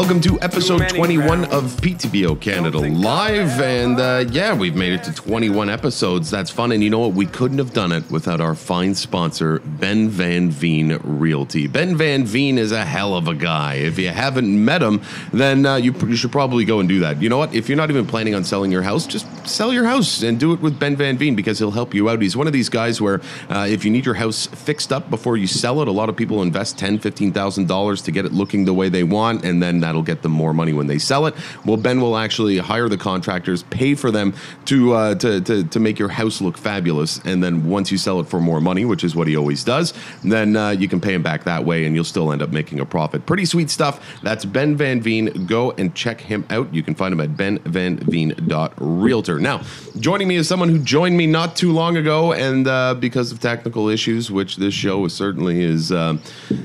Welcome to episode 21 of PTBOCanada Live. And we've made it to 21 episodes. That's fun. And you know what? We couldn't have done it without our fine sponsor, Ben Van Veen Realty. Ben Van Veen is a hell of a guy. If you haven't met him, then you should probably go and do that. You know what? If you're not even planning on selling your house, just sell your house and do it with Ben Van Veen because he'll help you out. He's one of these guys where if you need your house fixed up before you sell it, a lot of people invest $10,000, $15,000 to get it looking the way they want, and then that'll get them more money when they sell it. Well, Ben will actually hire the contractors, pay for them to make your house look fabulous, and then once you sell it for more money, which is what he always does, then you can pay him back that way, and you'll still end up making a profit. Pretty sweet stuff. That's Ben Van Veen. Go and check him out. You can find him at benvanveen.realtor. Now, joining me is someone who joined me not too long ago, and because of technical issues, which this show certainly is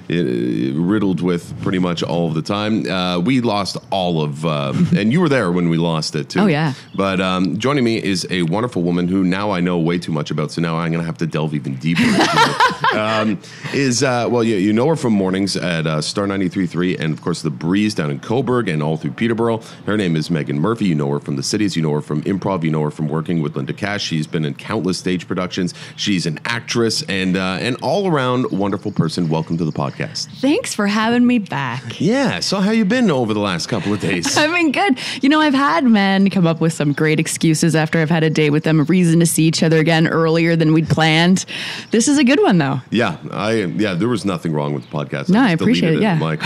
riddled with pretty much all of the time, we lost all of, and you were there when we lost it too. Oh, yeah. But joining me is a wonderful woman who now I know way too much about, so now I'm going to have to delve even deeper into it. You know her from mornings at Star 93.3 and, of course, The Breeze down in Cobourg and all through Peterborough. Her name is Megan Murphy. You know her from The Cities. You know her from Improv. You know her from working with Linda Cash. She's been in countless stage productions. She's an actress and an all-around wonderful person. Welcome to the podcast. Thanks for having me back. Yeah. So how you been over the last couple of days? I've been good. You know, I've had men come up with some great excuses after I've had a date with them, a reason to see each other again earlier than we'd planned. This is a good one, though. Yeah, there was nothing wrong with the podcast. No, I appreciate it. Yeah. I'm like,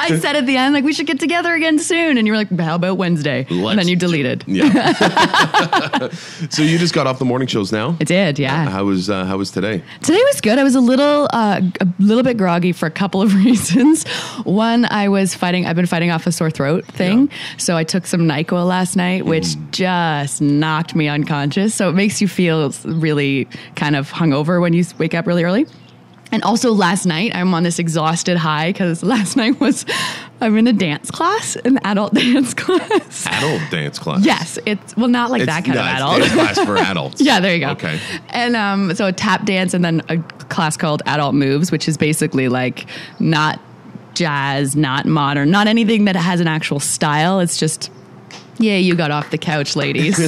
I said at the end, like, we should get together again soon. And you were like, how about Wednesday? And then you deleted. Yeah. So you just got off the morning shows now? I did, yeah. How was today? Today was good. I was a little bit groggy for a couple of reasons. One, I've been fighting off a sore throat thing. Yeah. So I took some NyQuil last night, which just knocked me unconscious. So it makes you feel really kind of hungover when you wake up really early. And also last night, I'm on this exhausted high because last night I'm in a dance class, an adult dance class. Adult dance class? Yes. It's not like that kind of adult. It's dance class for adults. Yeah, there you go. Okay. And so a tap dance and then a class called Adult Moves, which is basically like not jazz, not modern, not anything that has an actual style. It's just, yeah, you got off the couch, ladies.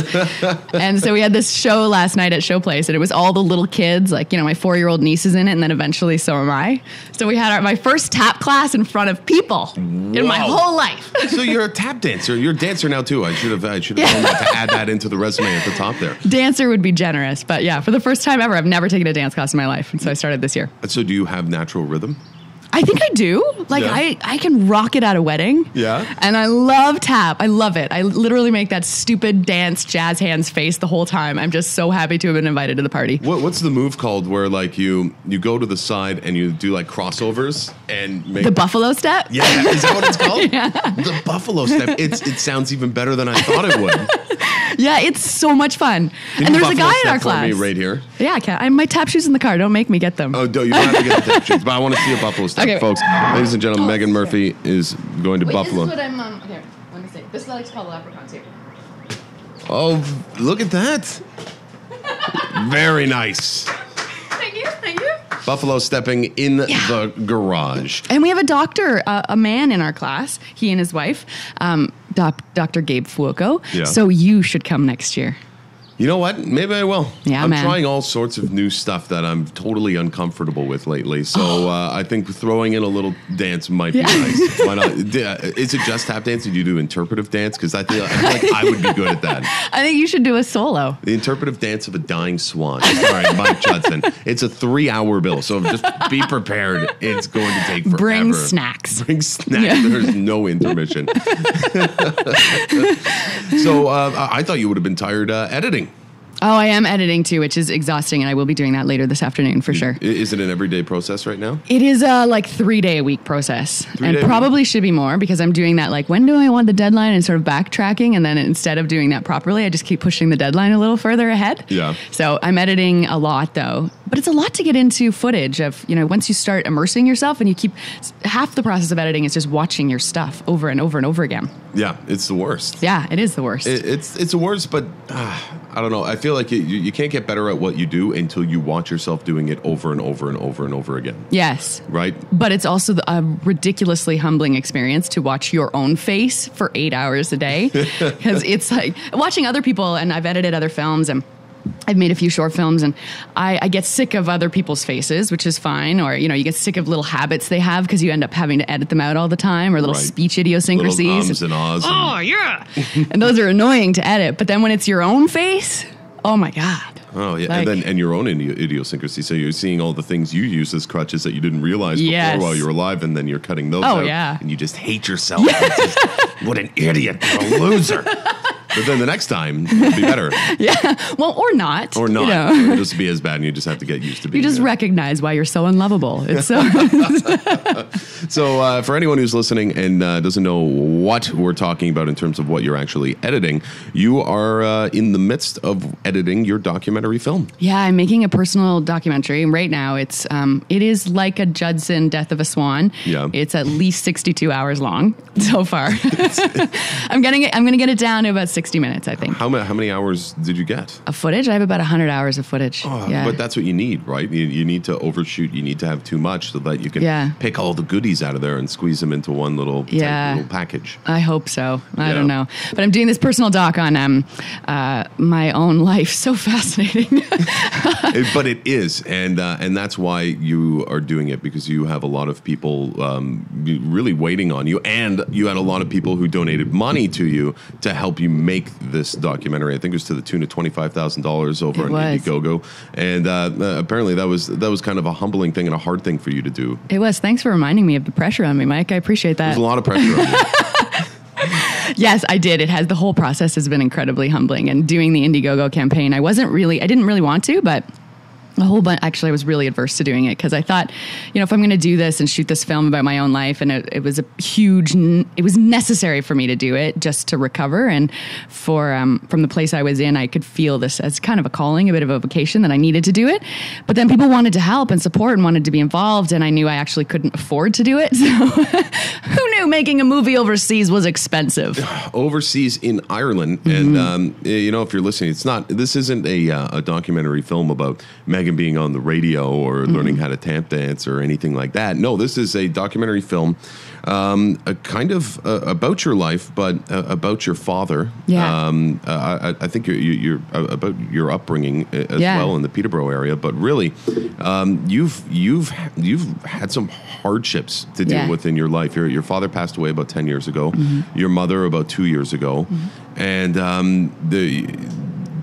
And so we had this show last night at Showplace, and it was all the little kids, like, you know, my 4-year-old niece is in it, and then eventually so am I. So we had my first tap class in front of people in my whole life. So you're a tap dancer. You're a dancer now, too. I should have known that to add that into the resume at the top there. Dancer would be generous. But yeah, for the first time ever, I've never taken a dance class in my life. And so I started this year. So do you have natural rhythm? I think I do. Like, yeah. I can rock it at a wedding. Yeah. And I love tap. I love it. I literally make that stupid dance jazz hands face the whole time. I'm just so happy to have been invited to the party. What's the move called where, like, you go to the side and you do, like, crossovers and make... The buffalo step? Yeah. Is that what it's called? Yeah. The buffalo step. It sounds even better than I thought it would. Yeah, it's so much fun. And there's a guy in our class. Me right here? Yeah, I can. My tap shoes in the car. Don't make me get them. Oh, you don't have to get the tap shoes, but I want to see a buffalo step, okay, folks. Ladies and gentlemen, Megan Murphy is going to Buffalo. This is what I'm, here, let me see. This is what I like to call the leprechaun too. Oh, look at that. Very nice. Thank you. Buffalo stepping in the garage. And we have a doctor, a man in our class, he and his wife, Dr. Gabe Fuoco. Yeah. So you should come next year. You know what? Maybe I will. Yeah, I'm trying all sorts of new stuff that I'm totally uncomfortable with lately. So I think throwing in a little dance might be nice. Why not? Is it just tap dance? Or do you do interpretive dance? Because I feel like I would be good at that. I think you should do a solo. The interpretive dance of a dying swan. Sorry, Mike Judson. It's a 3-hour bill, so just be prepared. It's going to take forever. Bring snacks. Yeah. There's no intermission. So I thought you would have been tired editing. Oh, I am editing too, which is exhausting, and I will be doing that later this afternoon for sure. Is it an everyday process right now? It is a 3-day-a-week process, and probably should be more because I'm doing that when do I want the deadline and sort of backtracking, and then instead of doing that properly, I just keep pushing the deadline a little further ahead. Yeah. So I'm editing a lot though, But it's a lot to get into footage of, once you start immersing yourself and you keep half the process of editing is just watching your stuff over and over and over again. Yeah, it's the worst. Yeah, it is the worst. It's the worst, but I don't know. I feel like you can't get better at what you do until you watch yourself doing it over and over and over and over again. Yes. Right? But it's also a ridiculously humbling experience to watch your own face for 8 hours a day. Because it's like watching other people, and I've edited other films, and I've made a few short films, and I get sick of other people's faces, which is fine. Or, you get sick of little habits they have because you end up having to edit them out all the time, or little speech idiosyncrasies. Little ums and ahs. Oh, yeah. And those are annoying to edit. But then when it's your own face, oh, my God. Oh, yeah. And your own idiosyncrasy. So you're seeing all the things you use as crutches that you didn't realize before while you were alive, and then you're cutting those out. Yeah. And you just hate yourself. Just, what an idiot. What a loser. But then the next time, it'll be better. Yeah. Well, or not. Or not. It'll just be as bad, and you just have to get used to being You just recognize why you're so unlovable. It's so... So for anyone who's listening and doesn't know what we're talking about in terms of what you're actually editing, you are in the midst of editing your documentary film. Yeah, I'm making a personal documentary. Right now, it is like a Judson Death of a Swan. Yeah. It's at least 62 hours long so far. I'm going to get it down to about 60 minutes, I think. How many hours did you get? Of footage? I have about 100 hours of footage. Oh, yeah. But that's what you need, right? You need to overshoot. You need to have too much so that you can pick all the goodies out of there and squeeze them into one little package. I hope so. I don't know. But I'm doing this personal doc on my own life. So fascinating. But it is. And that's why you are doing it, because you have a lot of people really waiting on you. And you had a lot of people who donated money to you to help you make this documentary. I think it was to the tune of $25,000 over on Indiegogo. And apparently that was kind of a humbling thing and a hard thing for you to do. It was. Thanks for reminding me of the pressure on me, Mike. I appreciate that. There's a lot of pressure on you. Yes, I did. The whole process has been incredibly humbling. And doing the Indiegogo campaign, I didn't really want to, but a whole bunch. Actually, I was really adverse to doing it because I thought, if I'm going to do this and shoot this film about my own life, and it was it was necessary for me to do it just to recover. And from the place I was in, I could feel this as kind of a calling, a bit of a vocation that I needed to do it. But then people wanted to help and support and wanted to be involved, and I knew I actually couldn't afford to do it. So who knew making a movie overseas was expensive? Overseas in Ireland, and if you're listening, this isn't a documentary film about Megan being on the radio or learning how to tap dance or anything like that. No, this is a documentary film, a kind of about your life, but about your father. Yeah. I think you're about your upbringing as well in the Peterborough area, but really, you've had some hardships to deal with in your life. Your father passed away about 10 years ago. Your mother about 2 years ago, and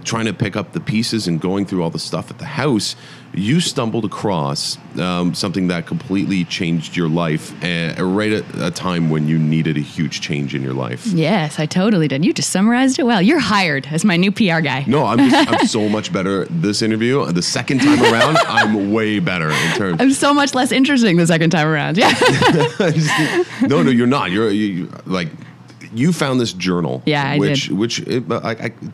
trying to pick up the pieces and going through all the stuff at the house, you stumbled across something that completely changed your life right at a time when you needed a huge change in your life. Yes, I totally did. You just summarized it well. You're hired as my new PR guy. No, I'm so much better this interview. The second time around, I'm way better in terms. I'm so much less interesting the second time around. Yeah. No, you're not. You're like. You found this journal, which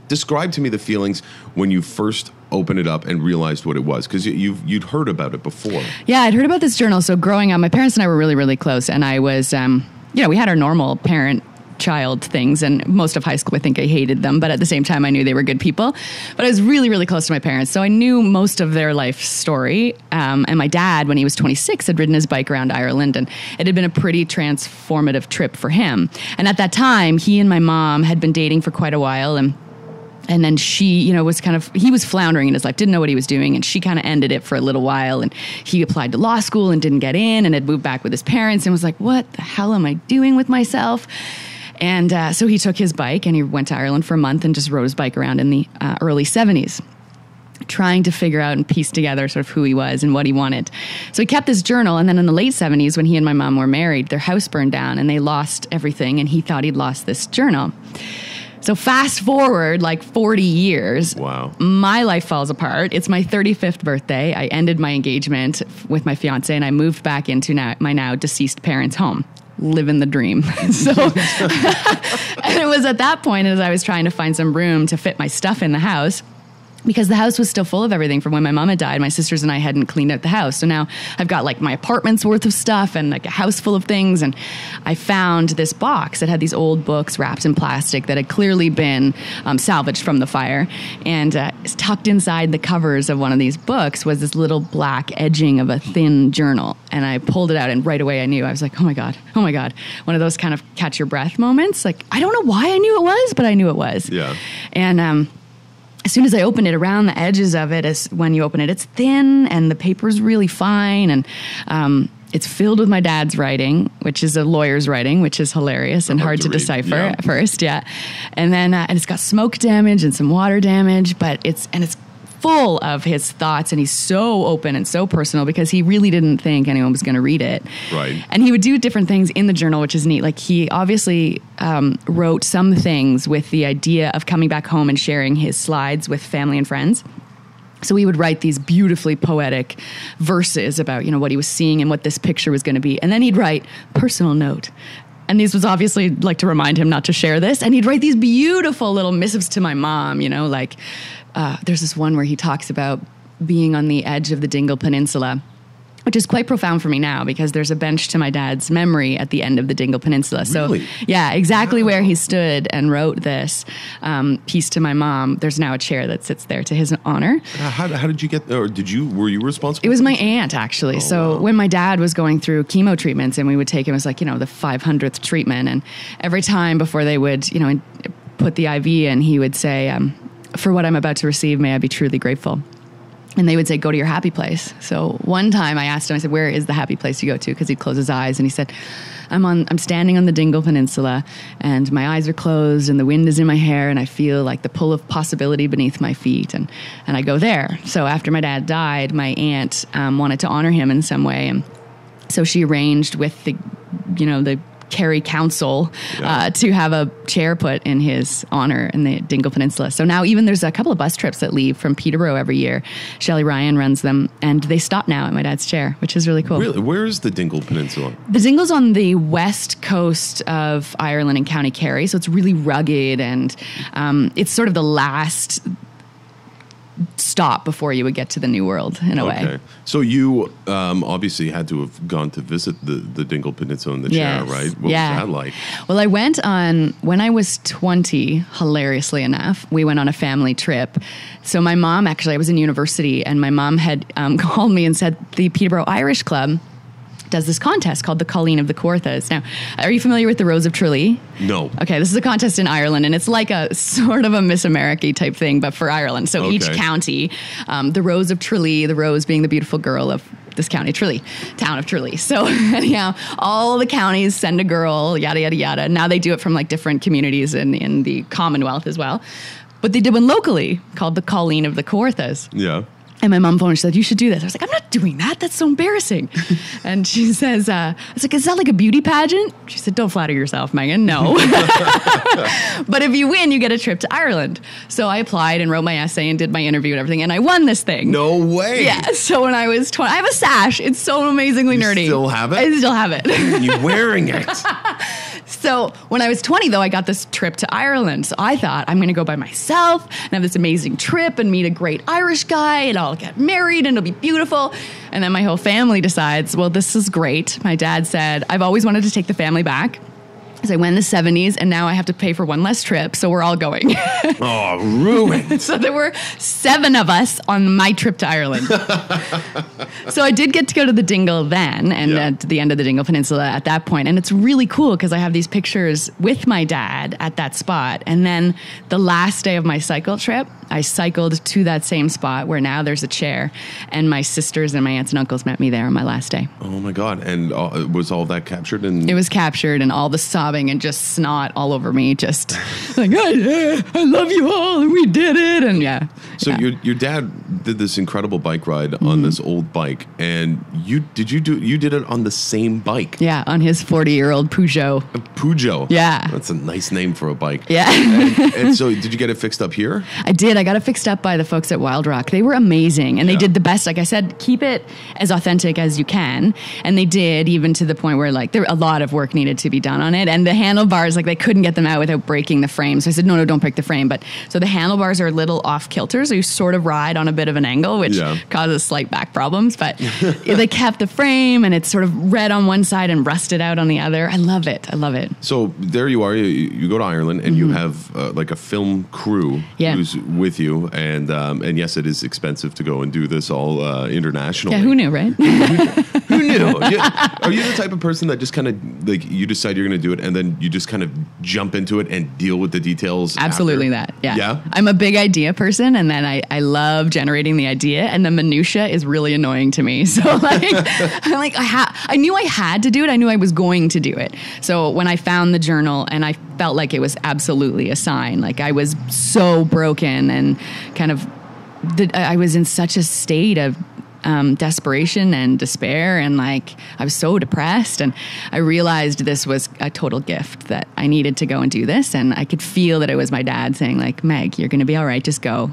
describe to me the feelings when you first opened it up and realized what it was, because you'd heard about it before. Yeah, I'd heard about this journal. So growing up, my parents and I were really, really close, and I was, we had our normal parent-child things, and most of high school, I think I hated them, but at the same time, I knew they were good people. But I was really, really close to my parents, so I knew most of their life story. And my dad, when he was 26, had ridden his bike around Ireland, and it had been a pretty transformative trip for him. And at that time, he and my mom had been dating for quite a while, and then she, he was floundering in his life, didn't know what he was doing, and she kind of ended it for a little while, and he applied to law school and didn't get in, and had moved back with his parents and was like, what the hell am I doing with myself? And so he took his bike and he went to Ireland for a month and just rode his bike around in the early 70s, trying to figure out and piece together sort of who he was and what he wanted. So he kept this journal, and then in the late 70s, when he and my mom were married, their house burned down and they lost everything, and he thought he'd lost this journal. So fast forward like 40 years. Wow. My life falls apart. It's my 35th birthday. I ended my engagement with my fiance, and I moved back into my now deceased parents' home. Living the dream. So, and it was at that point, as I was trying to find some room to fit my stuff in the house, because the house was still full of everything from when my mom had died. My sisters and I hadn't cleaned out the house. So now I've got like my apartment's worth of stuff and like a house full of things. And I found this box that had these old books wrapped in plastic that had clearly been salvaged from the fire. And tucked inside the covers of one of these books was this little black edging of a thin journal. And I pulled it out and right away I knew. I was like, oh my God. One of those kind of catch your breath moments. Like, I don't know why I knew it was, but I knew it was. Yeah. And, as soon as I opened it, around the edges of it, as when you open it, it's thin and the paper's really fine. And it's filled with my dad's writing, which is a lawyer's writing, which is hilarious and hard to decipher at first. Yeah. And then and it's got smoke damage and some water damage, but it's full of his thoughts, and he's so open and so personal because he really didn't think anyone was going to read it. Right. And he would do different things in the journal, which is neat. Like he obviously wrote some things with the idea of coming back home and sharing his slides with family and friends. So he would write these beautifully poetic verses about, what he was seeing and what this picture was going to be. And then he'd write personal note. And these was obviously like to remind him not to share this. And he'd write these beautiful little missives to my mom, like there's this one where he talks about being on the edge of the Dingle Peninsula, which is quite profound for me now because there's a bench to my dad's memory at the end of the Dingle Peninsula. Really? So yeah, exactly where he stood and wrote this piece to my mom. There's now a chair that sits there to his honor. How did you get, or were you responsible? It was my aunt, actually. So when my dad was going through chemo treatments and we would take him as the 500th treatment. And every time before they would, put the IV in, he would say, for what I'm about to receive, may I be truly grateful. And they would say, go to your happy place. So one time I asked him, I said, where is the happy place you go to? Because he'd close his eyes. And he said, I'm standing on the Dingle Peninsula and my eyes are closed and the wind is in my hair and I feel like the pull of possibility beneath my feet. And I go there. So after my dad died, my aunt wanted to honor him in some way. And so she arranged with the Kerry Council to have a chair put in his honor in the Dingle Peninsula. So now even there's a couple of bus trips that leave from Peterborough every year. Shelley Ryan runs them, and they stop now at my dad's chair, which is really cool. Really? Where is the Dingle Peninsula? The Dingle's on the west coast of Ireland in County Kerry, so it's really rugged, and it's sort of the last stop before you would get to the New World in a way. So you obviously had to have gone to visit the Dingle Peninsula in the chair, right? What was that like? Well, I went on, when I was 20, hilariously enough, we went on a family trip. So my mom, actually, I was in university, and my mom had called me and said the Peterborough Irish Club does this contest called the Colleen of the Kawarthas. Now, are you familiar with the Rose of Tralee? No. Okay, this is a contest in Ireland, and it's like a sort of a Miss America type thing, but for Ireland. So each county, the Rose of Tralee, the rose being the beautiful girl of this county, Tralee, town of Tralee. So anyhow, all the counties send a girl, yada, yada, yada. Now they do it from like different communities in the Commonwealth as well. But they did one locally called the Colleen of the Kawarthas. Yeah. And my mom phoned and she said, you should do this. I was like, I'm not doing that. That's so embarrassing. And she says, I was like, is that like a beauty pageant? She said, don't flatter yourself, Megan. No. But if you win, you get a trip to Ireland. So I applied and wrote my essay and did my interview and everything. And I won this thing. No way. Yeah. So when I was 20, I have a sash. It's so amazingly nerdy. You still have it? I still have it. You're wearing it. So when I was 20, though, I got this trip to Ireland. So I thought, I'm going to go by myself and have this amazing trip and meet a great Irish guy and I'll get married and it'll be beautiful. And then my whole family decides, well, this is great. My dad said, I've always wanted to take the family back. So I went in the 70s and now I have to pay for one less trip. So we're all going. Oh, ruined. So there were 7 of us on my trip to Ireland. So I did get to go to the Dingle then and at the end of the Dingle Peninsula at that point. And it's really cool because I have these pictures with my dad at that spot. And then the last day of my cycle trip, I cycled to that same spot where now there's a chair. And my sisters and my aunts and uncles met me there on my last day. Oh, my God. And was all that captured? It was captured, and all the sobbing and just snot all over me. Just like, I love you all, and we did it. And So your dad did this incredible bike ride on this old bike, and you did it on the same bike? Yeah, on his 40-year-old Peugeot. A Peugeot. Yeah. That's a nice name for a bike. Yeah. and so did you get it fixed up here? I did. I got it fixed up by the folks at Wild Rock. They were amazing, and they did the best. Like I said, keep it as authentic as you can, and they did, even to the point where like there a lot of work needed to be done on it, and and the handlebars, like they couldn't get them out without breaking the frame. So I said, no, don't break the frame. But so the handlebars are a little off kilter, so you sort of ride on a bit of an angle, which causes slight back problems. But they kept the frame, and it's sort of red on one side and rusted out on the other. I love it. So there you are. You go to Ireland, and you have like a film crew who's with you, and yes, it is expensive to go and do this all internationally. Yeah, who knew, right? Who knew? Are you the type of person that just kind of like you decide you're going to do it, and then you just kind of jump into it and deal with the details? Absolutely, after? Yeah. I'm a big idea person, and then I love generating the idea, and the minutia is really annoying to me. So like, I knew I had to do it. I knew I was going to do it. So when I found the journal, and I felt like it was absolutely a sign. Like I was so broken and kind of, I was in such a state of desperation and despair, and like I was so depressed, and I realized this was a total gift, that I needed to go and do this, and I could feel that it was my dad saying like, Meg, you're gonna be all right, just go.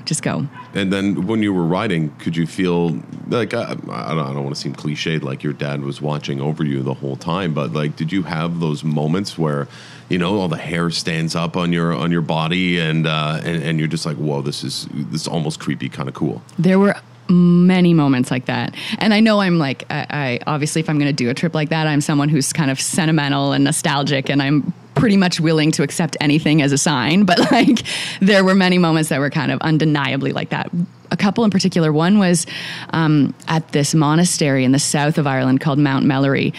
And then when you were writing, could you feel like I don't want to seem cliched, like your dad was watching over you the whole time, but like did you have those moments where all the hair stands up on your body, and you're just like, whoa, this is almost creepy, kind of cool? There were many moments like that. And I know I'm like, I obviously, if I'm going to do a trip like that, I'm someone who's kind of sentimental and nostalgic, and I'm pretty much willing to accept anything as a sign. But like, there were many moments that were kind of undeniably like that. A couple in particular. One was at this monastery in the south of Ireland called Mount Mellery.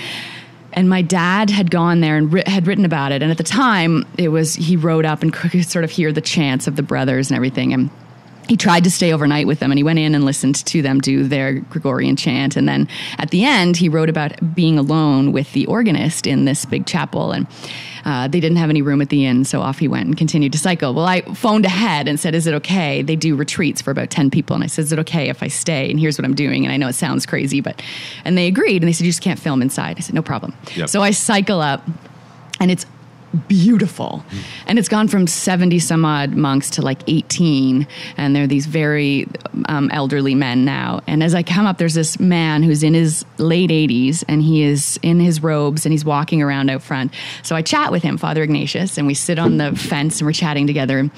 And my dad had gone there and had written about it. And at the time, he rode up and could sort of hear the chants of the brothers and everything. And he tried to stay overnight with them, and he went in and listened to them do their Gregorian chant. And then at the end, he wrote about being alone with the organist in this big chapel. And they didn't have any room at the inn, so off he went and continued to cycle. Well, I phoned ahead and said, is it okay? They do retreats for about 10 people. And I said, is it okay if I stay? And here's what I'm doing. And I know it sounds crazy, and they agreed. And they said, you just can't film inside. I said, no problem. Yep. So I cycle up, and it's beautiful. And it's gone from 70 some odd monks to like 18. And they're these very elderly men now. And as I come up, there's this man who's in his late 80s, and he is in his robes, and he's walking around out front. So I chat with him, Father Ignatius, and we sit on the fence and we're chatting together.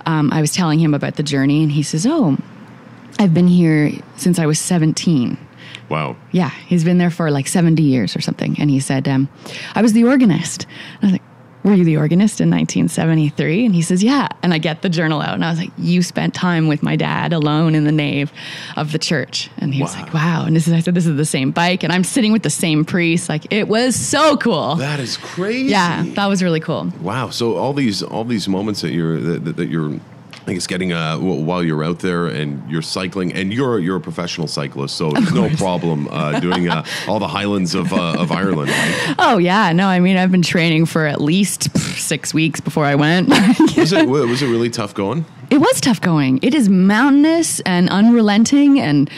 I was telling him about the journey, and he says, oh, I've been here since I was 17. Wow. Yeah, he's been there for like 70 years or something. And he said, I was the organist. And I was like, were you the organist in 1973? And he says, yeah. And I get the journal out, and I was like, you spent time with my dad alone in the nave of the church. And he was like, wow. And I said, this is the same bike, and I'm sitting with the same priest. Like, it was so cool. That is crazy. Yeah, that was really cool. Wow. So all these moments that you're I guess getting while you're out there and you're cycling, and you're a professional cyclist, so no problem doing all the highlands of Ireland. Right? Oh yeah, no, I mean I've been training for at least 6 weeks before I went. Was it really tough going? It was tough going. It is mountainous and unrelenting, and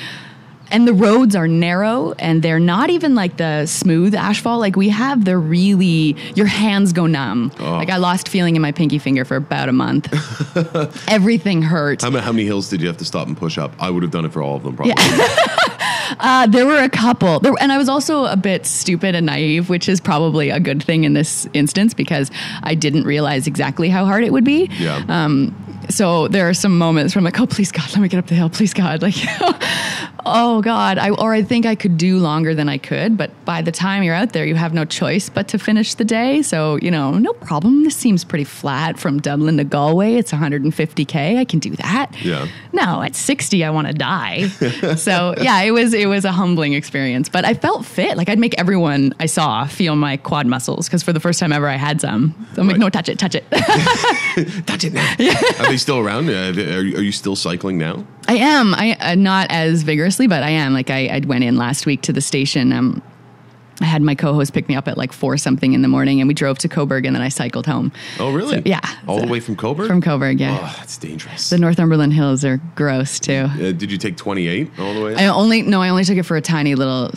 the roads are narrow, and they're not even like the smooth asphalt. Like we have the really, your hands go numb. Oh. Like I lost feeling in my pinky finger for about a month. Everything hurt. How many hills did you have to stop and push up? I would have done it for all of them probably. Yeah. There were a couple. And I was also a bit stupid and naive, which is probably a good thing in this instance, because I didn't realize exactly how hard it would be. Yeah. So there are some moments where I'm like, oh, please God, let me get up the hill. Please God. Like, oh God. I think I could do longer than I could. But by the time you're out there, you have no choice but to finish the day. So, no problem. This seems pretty flat from Dublin to Galway. It's 150K. I can do that. Yeah. No, at 60, I want to die. So yeah, it was a humbling experience, but I felt fit. Like I'd make everyone I saw feel my quad muscles, because for the first time ever I had some. So I'm like, no, touch it. Touch it now. Yeah. Are they still around? Are you still cycling now? I am. I not as vigorously, but I am. Like I went in last week to the station. I had my co-host pick me up at like 4 something in the morning, and we drove to Coburg, and then I cycled home. Oh, really? So, yeah. All the way from Coburg? From Coburg, yeah. Oh, that's dangerous. The Northumberland Hills are gross too. Did you take 28 all the way? I only took it for a tiny little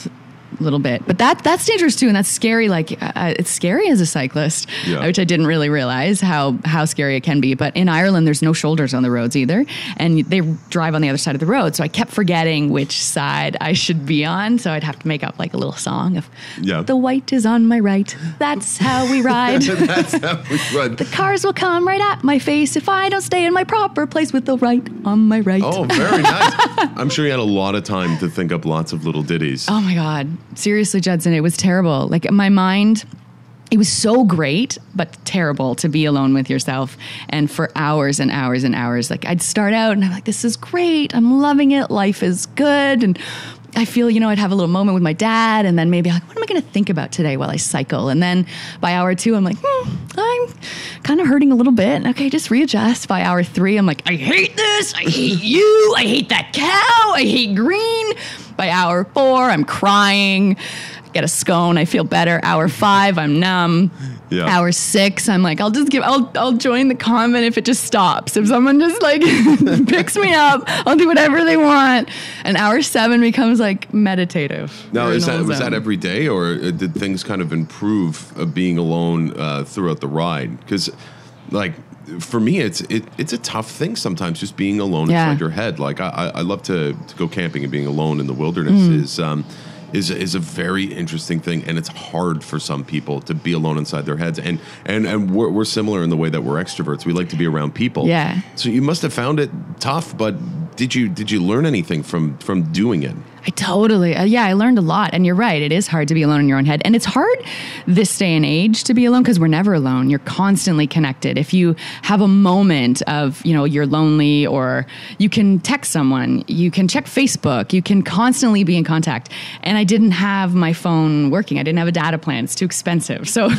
little bit. But that's dangerous too, and that's scary. Like it's scary as a cyclist, which I didn't really realize how scary it can be. But in Ireland, there's no shoulders on the roads either, and they drive on the other side of the road. So I kept forgetting which side I should be on. So I'd have to make up like a little song of the white is on my right. That's how we ride. That's how we ride. The cars will come right at my face if I don't stay in my proper place with the right on my right. Oh, very nice. I'm sure you had a lot of time to think up lots of little ditties. Oh my God. Seriously, Judson, it was terrible. Like my mind, it was so great, but terrible to be alone with yourself. And for hours and hours and hours, like I'd start out and I'm like, this is great. I'm loving it. Life is good. And I feel, I'd have a little moment with my dad and then maybe like, what am I going to think about today while I cycle? And then by hour 2, I'm like, I'm kind of hurting a little bit. Okay, just readjust. By hour 3, I'm like, I hate this. I hate you. I hate that cow. I hate green. By hour 4, I'm crying. I get a scone. I feel better. Hour 5, I'm numb. Yeah. Hour 6, I'm like, I'll join the convent if it just stops. If someone just like picks me up, I'll do whatever they want. And hour 7 becomes like meditative. Now, was that every day, or did things kind of improve being alone throughout the ride? Because, like, for me, it's a tough thing sometimes, just being alone inside your head. Like, I love to go camping, and being alone in the wilderness is a very interesting thing, and it's hard for some people to be alone inside their heads. And we're similar in the way that we're extroverts. We like to be around people. Yeah. So you must have found it tough, but did you learn anything from doing it? I totally, I learned a lot. And you're right, it is hard to be alone in your own head. And it's hard this day and age to be alone because we're never alone. You're constantly connected. If you have a moment of, you're lonely, or you can text someone, you can check Facebook, you can constantly be in contact. And I didn't have my phone working. I didn't have a data plan. It's too expensive. So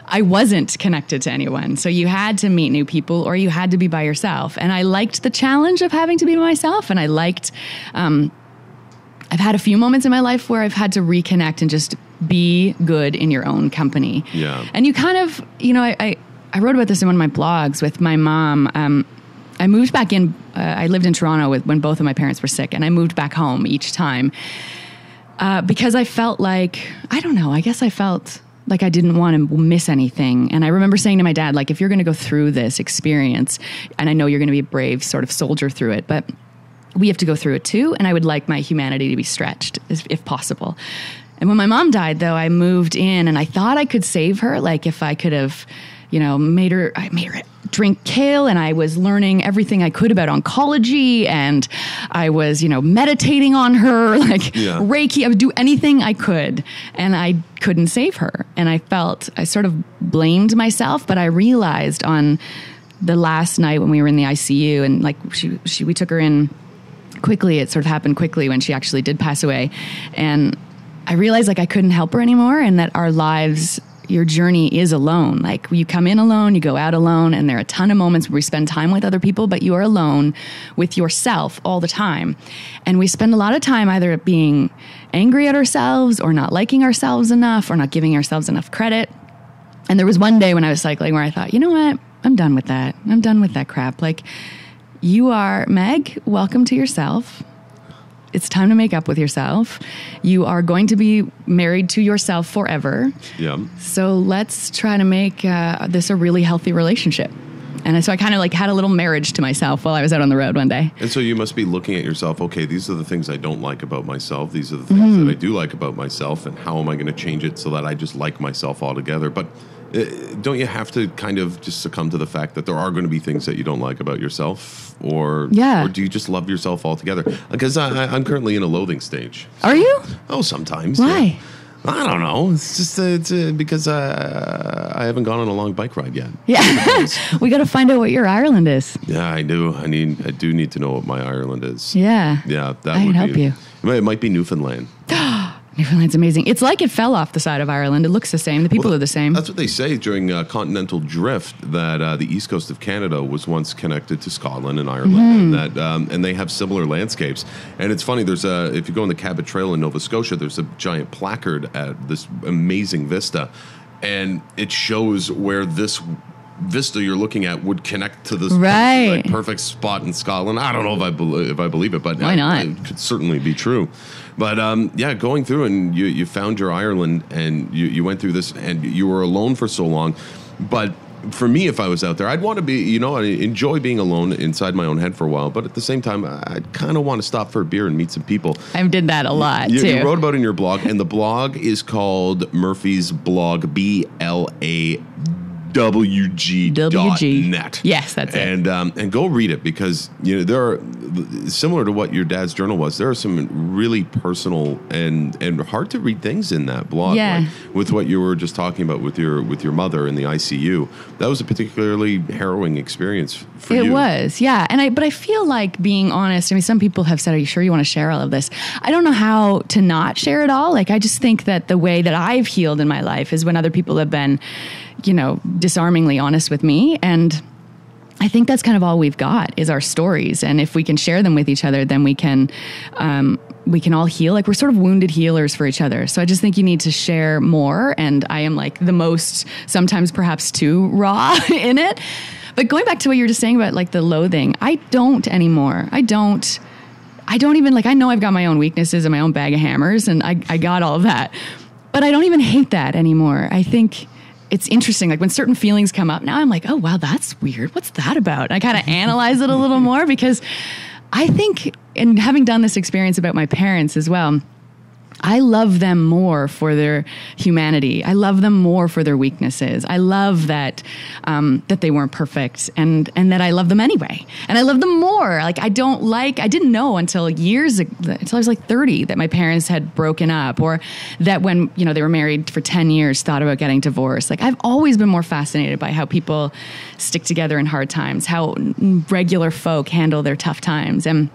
I wasn't connected to anyone. So you had to meet new people, or you had to be by yourself. And I liked the challenge of having to be by myself. And I liked, I've had a few moments in my life where I've had to reconnect and just be good in your own company. Yeah. And you kind of, I wrote about this in one of my blogs with my mom. I moved back in, I lived in Toronto when both of my parents were sick, and I moved back home each time because I felt like, I guess I felt like I didn't want to miss anything. And I remember saying to my dad, like, if you're going to go through this experience, and I know you're going to be a brave sort of soldier through it, but we have to go through it too, and I would like my humanity to be stretched if possible. And when my mom died, though, I moved in, and I thought I could save her. Like if I could have, made her drink kale, and I was learning everything I could about oncology, and I was, meditating on her, like Reiki. I would do anything I could, and I couldn't save her. And I sort of blamed myself, but I realized on the last night when we were in the ICU, and like we took her in quickly. It sort of happened quickly when she actually did pass away. And I realized like I couldn't help her anymore, and that our lives, your journey is alone. Like you come in alone, you go out alone, and there are a ton of moments where we spend time with other people, but you are alone with yourself all the time. And we spend a lot of time either being angry at ourselves, or not liking ourselves enough, or not giving ourselves enough credit. And there was one day when I was cycling where I thought, you know what? I'm done with that. I'm done with that crap. Like, you are, Meg, welcome to yourself. It's time to make up with yourself. You are going to be married to yourself forever. Yeah. So let's try to make this a really healthy relationship. And so I kind of like had a little marriage to myself while I was out on the road one day. And so you must be looking at yourself, okay, these are the things I don't like about myself. These are the things that I do like about myself. And how am I going to change it so that I just like myself altogether? But don't you have to kind of just succumb to the fact that there are going to be things that you don't like about yourself? Or do you just love yourself altogether? Because I'm currently in a loathing stage. Are you? Oh, sometimes. Why? Yeah. I don't know. It's just because I haven't gone on a long bike ride yet. Yeah. We got to find out what your Ireland is. Yeah, I do. I do need to know what my Ireland is. Yeah. Yeah, that I would can help you. It might be Newfoundland. Newfoundland's amazing. It's like it fell off the side of Ireland. It looks the same. The people are the same. That's what they say during continental drift, that the east coast of Canada was once connected to Scotland and Ireland, and they have similar landscapes. And it's funny, there's if you go on the Cabot Trail in Nova Scotia, there's a giant placard at this amazing vista, and it shows where this vista you're looking at would connect to this Right. perfect spot in Scotland. I don't know if I believe it, but Why not? It could certainly be true. But going through and you found your Ireland and you went through this and you were alone for so long. But for me, if I was out there, I'd want to be, I enjoy being alone inside my own head for a while. But at the same time, I'd kind of want to stop for a beer and meet some people. I did that a lot, too. You wrote about it in your blog, and the blog is called Murphy's Blog, BLAWG.net. Yes, that's it. And go read it because there are, similar to what your dad's journal was, there are some really personal and hard to read things in that blog. Yeah. Like with what you were just talking about with your mother in the ICU, that was a particularly harrowing experience for you. It was, yeah. But I feel like being honest. I mean, some people have said, "Are you sure you want to share all of this?" I don't know how to not share it all. Like, I just think that the way that I've healed in my life is when other people have been, disarmingly honest with me. And I think that's kind of all we've got is our stories. And if we can share them with each other, then we can all heal. Like, we're sort of wounded healers for each other. So I just think you need to share more. And I am like the most, sometimes perhaps too raw in it. But going back to what you were just saying about like the loathing, I don't anymore. I don't even I know I've got my own weaknesses and my own bag of hammers and I got all of that, but I don't even hate that anymore. I think it's interesting. Like when certain feelings come up now, I'm like, oh, wow, that's weird. What's that about? And I kind of analyze it a little more because I think, and having done this experience about my parents as well, I love them more for their humanity. I love them more for their weaknesses. I love that that they weren't perfect and that I love them anyway. And I love them more. Like I didn't know until I was like 30 that my parents had broken up or that when, they were married for 10 years, thought about getting divorced. Like I've always been more fascinated by how people stick together in hard times, how regular folk handle their tough times. And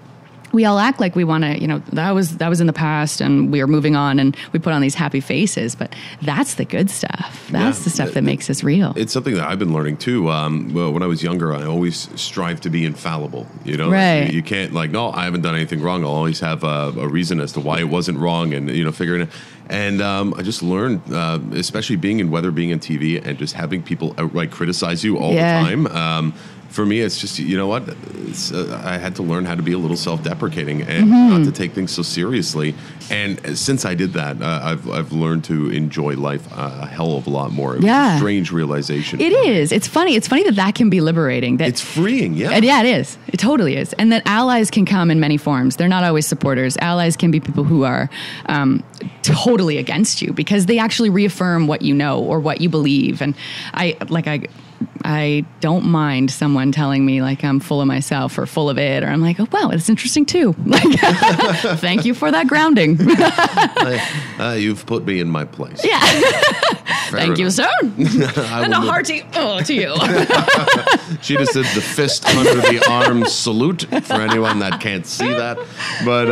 we all act like we want to, that was in the past and we are moving on and we put on these happy faces, but that's the good stuff. That's the stuff that makes us real. It's something that I've been learning too. Well, when I was younger, I always strive to be infallible, Right. You can't no, I haven't done anything wrong. I'll always have a reason as to why it wasn't wrong and, figuring it. And I just learned, especially being in TV and just having people outright criticize you all the time. For me, it's just, I had to learn how to be a little self-deprecating and not to take things so seriously. And since I did that, I've learned to enjoy life a hell of a lot more. It was a strange realization. It is. It's funny. It's funny that can be liberating. That it's freeing, yeah. And yeah, it is. It totally is. And that allies can come in many forms. They're not always supporters. Allies can be people who are totally against you because they actually reaffirm what you know or what you believe. And I don't mind someone telling me like I'm full of myself or full of it, or I'm like, oh, wow, it's interesting too. Like, thank you for that grounding. You've put me in my place. Yeah. Thank you, sir. And a hearty to you. She just did the fist under the arm salute for anyone that can't see that. But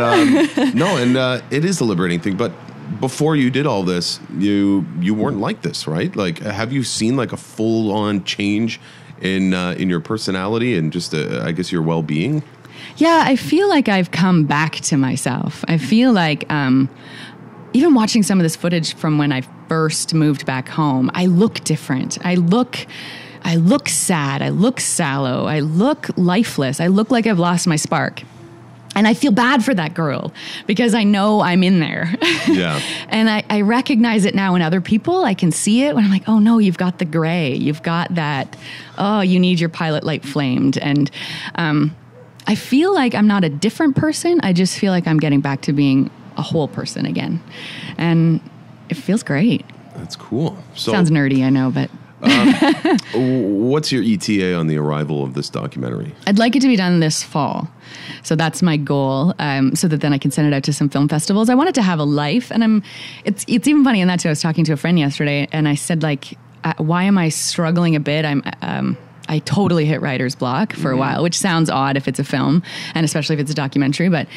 it is a liberating thing. But before you did all this, you weren't like this, right? Like, have you seen like a full-on change in your personality and just, I guess, your well-being? Yeah, I feel like I've come back to myself. I feel like even watching some of this footage from when I first moved back home, I look different. I look sad. I look sallow. I look lifeless. I look like I've lost my spark. And I feel bad for that girl because I know I'm in there. Yeah. And I recognize it now in other people. I can see it when I'm like, oh no, you've got the gray. You've got that, oh, you need your pilot light flamed. And I feel like I'm not a different person. I just feel like I'm getting back to being a whole person again. And it feels great. That's cool. Sounds nerdy, I know, but... What's your ETA on the arrival of this documentary? I'd like it to be done this fall. So that's my goal, so that then I can send it out to some film festivals. I want it to have a life. And it's even funny in that too. I was talking to a friend yesterday and I said, like, why am I struggling a bit? I totally hit writer's block for a while, which sounds odd if it's a film and especially if it's a documentary, but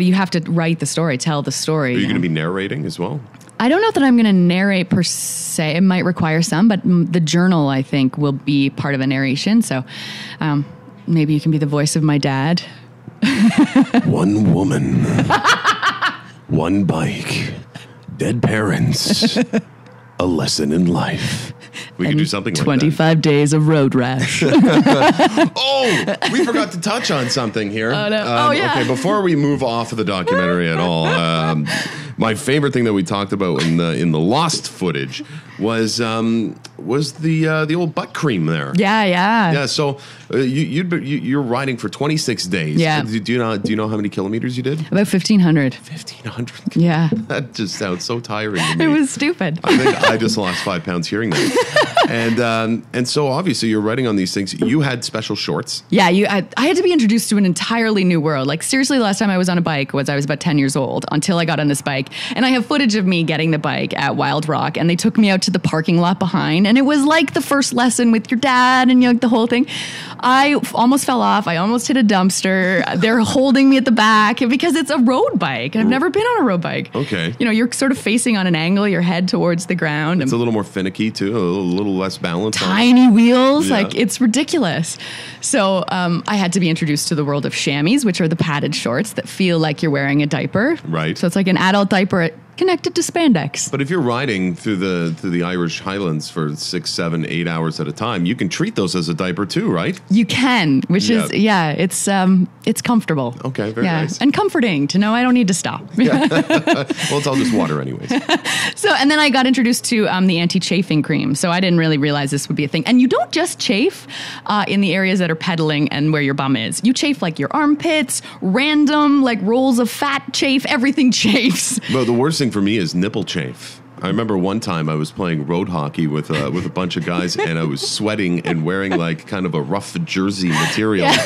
you have to write the story, tell the story. Are you going to be narrating as well? I don't know that I'm going to narrate per se. It might require some, but the journal, I think, will be part of a narration. So maybe you can be the voice of my dad. One woman, one bike, dead parents, a lesson in life. We could do something like 25 days of road rash. Oh, we forgot to touch on something here. Oh, no. Yeah. Okay, before we move off of the documentary at all, my favorite thing that we talked about in the lost footage was the old butt cream there. Yeah. So you're riding for 26 days. Yeah. Do you know how many kilometers you did? About 1,500. 1,500. Yeah. That just sounds so tiring to me. It was stupid. I think I just lost 5 pounds hearing that. And so obviously you're riding on these things. You had special shorts. Yeah, I had to be introduced to an entirely new world. Like seriously, the last time I was on a bike was I was about 10 years old until I got on this bike. And I have footage of me getting the bike at Wild Rock, and they took me out to the parking lot behind, and it was like the first lesson with your dad and the whole thing. I almost fell off. I almost hit a dumpster. They're holding me at the back because it's a road bike. I've never been on a road bike. Okay. You're sort of facing on an angle, your head towards the ground. It's a little more finicky too, a little less balanced. Tiny wheels, Yeah. like it's ridiculous. So I had to be introduced to the world of chamois, which are the padded shorts that feel like you're wearing a diaper. Right. So it's like an adult diaper connected to spandex. But if you're riding through the Irish Highlands for 6, 7, 8 hours at a time, you can treat those as a diaper too, right? You can, which is it's comfortable. Okay, very nice. And comforting to know I don't need to stop. Well, it's all just water anyways. So, and then I got introduced to the anti-chafing cream. So I didn't really realize this would be a thing. And you don't just chafe in the areas that are pedaling and where your bum is. You chafe like your armpits, random like rolls of fat chafe, everything chafes. Well, the worst thing for me is nipple chafe. I remember one time I was playing road hockey with a bunch of guys, and I was sweating and wearing like kind of a rough jersey material. Yeah.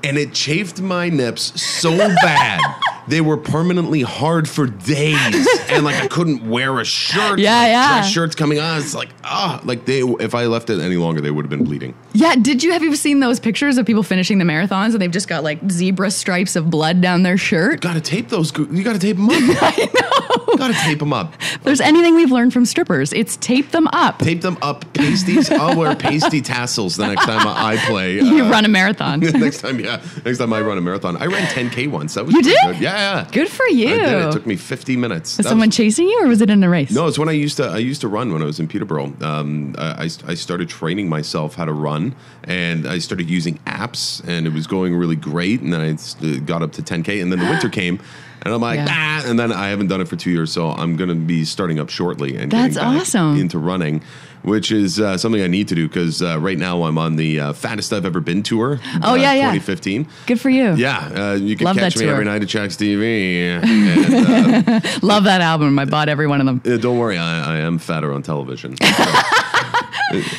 And it chafed my nips so bad. They were permanently hard for days, and like I couldn't wear a shirt. Dress shirts coming on. It's like if I left it any longer, they would have been bleeding. Yeah. Have you seen those pictures of people finishing the marathons and they've just got like zebra stripes of blood down their shirt? Got to tape those. You got to tape them up. I know. Got to tape them up. If there's anything we've learned from strippers, it's tape them up. Tape them up. Pasties. I'll wear pasty tassels the next time I play. You run a marathon. Next time I run a marathon. I ran 10K once. That was You did? Good. Yeah. Good for you. I did. It took me 50 minutes. Was someone chasing you, or was it in a race? No, it's when I used to run when I was in Peterborough. I started training myself how to run, and I started using apps, and it was going really great. And then I got up to 10K, and then the winter came. And I'm like, and then I haven't done it for 2 years, so I'm going to be starting up shortly and That's getting back awesome. into running, which is something I need to do because right now I'm on the fattest I've ever been tour. 2015. Good for you. Yeah, you can Love catch that me tour. every night at Chuck's TV. And, Love that album. I bought every one of them. don't worry, I am fatter on television.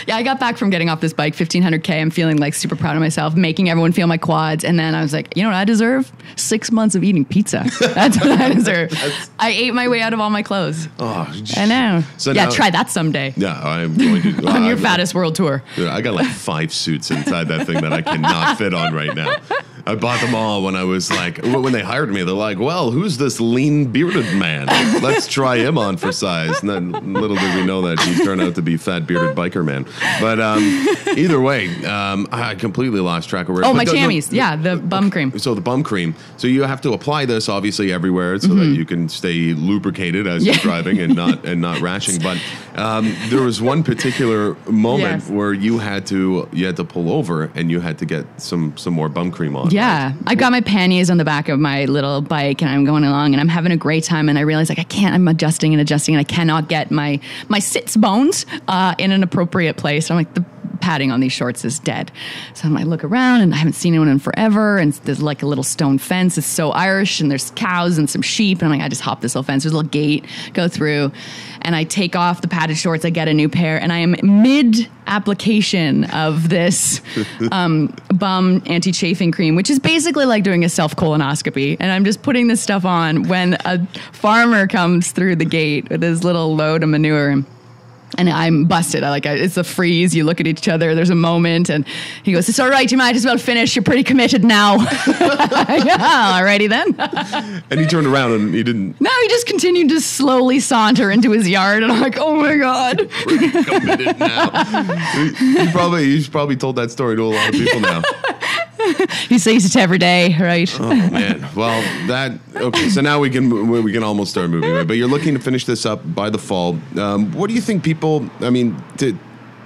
Yeah, I got back from getting off this bike, 1,500K. I'm feeling like super proud of myself, making everyone feel my quads. And then I was like, you know what I deserve? 6 months of eating pizza. That's what I deserve. I ate my way out of all my clothes. Oh, I know. So yeah, now, try that someday. Yeah, I'm going to. On your fattest world tour. Dude, I got like 5 suits inside that thing that I cannot fit on right now. I bought them all when I was like, when they hired me, they're like, well, who's this lean bearded man? Let's try him on for size. And then little did we know that he'd turn out to be fat bearded biker man. But either way, I completely lost track of where. Oh, my chamois. Yeah, the bum cream. So the bum cream. So you have to apply this obviously everywhere so that you can stay lubricated as you're driving and not rashing. But there was one particular moment where you had to pull over and you had to get some more bum cream on. Yeah, right? I got my panniers on the back of my little bike, and I'm going along, and I'm having a great time. And I realize like I can't. I'm adjusting, and I cannot get my sits bones in an appropriate place. I'm like the padding on these shorts is dead. So I look around, and I haven't seen anyone in forever. And there's like a little stone fence. It's so Irish, and there's cows and some sheep. And I'm like, I just hop this little fence. There's a little gate, go through, and I take off the padded shorts. I get a new pair, and I am mid application of this bum anti-chafing cream, which is basically like doing a self-colonoscopy. And I'm just putting this stuff on when a farmer comes through the gate with his little load of manure. And I'm busted. It's a freeze. You look at each other. There's a moment. And he goes, it's all right. You might as well finish. You're pretty committed now. Yeah, alrighty then. And he turned around and he didn't. No, he just continued to slowly saunter into his yard. And I'm like, oh my God. Pretty committed now. He's probably told that story to a lot of people now. He says it every day, right? Oh man. Well, okay. So now we can almost start moving, right? But you're looking to finish this up by the fall. What do you think people? I mean,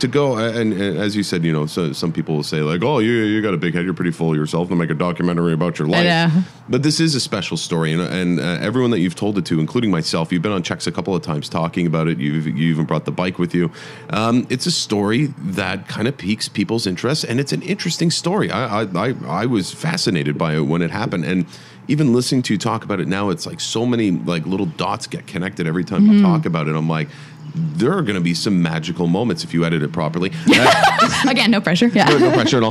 to go, and as you said, so some people will say like, oh, you got a big head, you're pretty full of yourself, and make a documentary about your life. But this is a special story, and everyone that you've told it to, including myself, you've been on Checks a couple of times talking about it. You even brought the bike with you. It's a story that kind of piques people's interest, and it's an interesting story. I was fascinated by it when it happened, and even listening to you talk about it now, it's like so many like little dots get connected every time you talk about it. I'm like, there are going to be some magical moments if you edit it properly. Again, no pressure. Yeah, no pressure at all.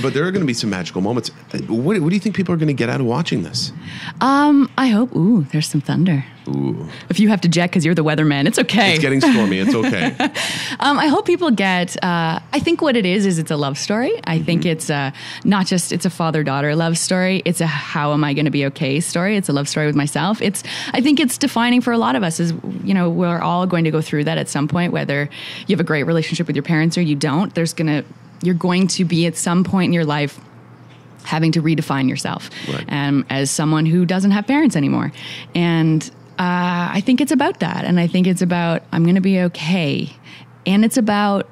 But there are going to be some magical moments. What do you think people are going to get out of watching this? I hope. Ooh, there's some thunder. Ooh. If you have to jet because you're the weatherman, it's okay. It's getting stormy. It's okay. I hope people get. I think what it is it's a love story. I think it's not just it's a father-daughter love story. It's a how am I going to be okay story. It's a love story with myself. I think it's defining for a lot of us. Is we're all going to go through that at some point. Whether you have a great relationship with your parents or you don't, you're going to be at some point in your life having to redefine yourself, right, as someone who doesn't have parents anymore, and. I think it's about that. And I think it's about, I'm going to be okay. And it's about